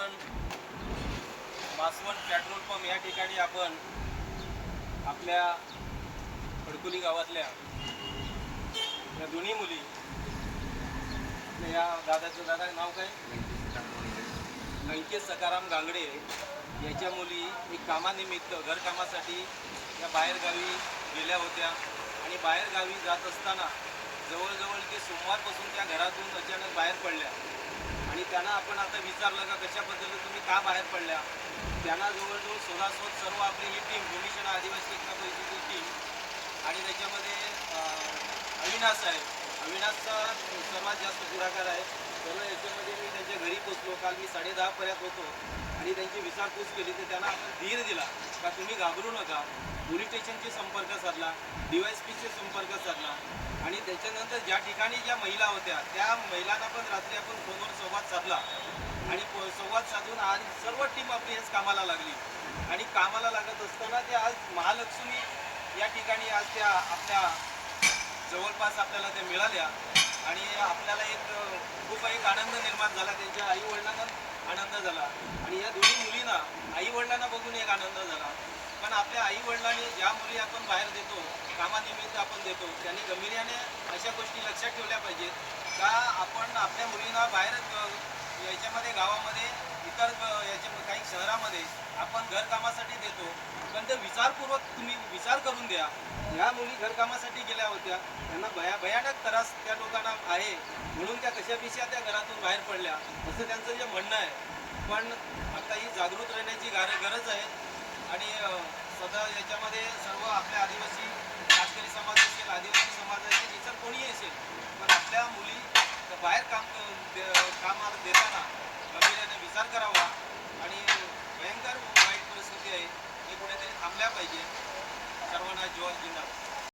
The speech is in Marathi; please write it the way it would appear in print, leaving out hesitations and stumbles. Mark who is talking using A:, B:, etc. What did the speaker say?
A: आपण मासवण पेट्रोल पंप या ठिकाणी आपण आपल्या खडकुली गावातल्या या दोन्ही मुली, या दादा नाव काय, लंकेश सकाराम गांगडे याच्या मुली एक कामानिमित्त घरकामासाठी या बाहेरगावी गेल्या होत्या आणि बाहेरगावी जात असताना जवळजवळ ते सोमवारपासून त्या घरातून अचानक बाहेर पडल्या आणि त्यांना आपण आता विचारलं का कशा पद्धतीने तुम्ही का बाहेर पडल्या. त्यांना जवळजवळ शोधाशोध सर्व आपली ही टीम भूमिशन आदिवासी एकता परिषदेची टीम आणि त्याच्यामध्ये अविनाश आहे, अविनाशचा सर्वात जास्त पुढाकार आहे. सर्व याच्यामध्ये मी त्यांच्या घरी पोचलो. काल मी 10:30 होतो आणि त्यांची विचारपूस केली तर त्यांना आपण धीर दिला का तुम्ही घाबरू नका. पोलीस स्टेशनशी संपर्क साधला, DYSPशी संपर्क साधला आणि त्याच्यानंतर ज्या ठिकाणी ज्या महिला होत्या त्या महिलांना पण रात्री आपण फोनवर संवाद साधला आणि संवाद साधून आज सर्व टीम आपली हेच कामाला लागली आणि कामाला लागत असताना ते आज महालक्ष्मी या ठिकाणी आज त्या आपल्या जवळपास आपल्याला त्या मिळाल्या आणि आपल्याला खूप एक आनंद निर्माण झाला. त्यांच्या आईवडिलांना आनंद झाला आणि या दोन्ही मुलींना आईवडिलांना बघून एक आनंद झाला. पण आपल्या आईवडिलांनी ज्या मुली आपण बाहेर देतो, कामानिमित्त आपण देतो, त्यांनी गंभीर्याने अशा गोष्टी लक्षात ठेवल्या पाहिजेत का आपण आपल्या मुलींना बाहेर याच्यामध्ये गावामध्ये इतर याच्या काही शहरामध्ये आपण घरकामासाठी देतो, पण ते विचारपूर्वक तुम्ही विचार करून द्या. ह्या मुली घरकामासाठी गेल्या होत्या, त्यांना भयानक त्रास त्या लोकांना आहे म्हणून त्या कशापेक्षा त्या घरातून बाहेर पडल्या असं त्यांचं जे म्हणणं आहे. पण आता ही जागृत राहण्याची गरज आहे आणि सध्या याच्यामध्ये सर्व आपल्या आदिवासी शेतकरी समाज असेल, आदिवासी समाज असेल, इतर कोणीही असेल, पण आपल्या मुली बाहेर काम देताना गंभीर्याने विचार करावा आणि भयंकर वाईट परिस्थिती आहे हे कुठेतरी थांबल्या पाहिजे. सर्वांना जोहार जिंदाबाद.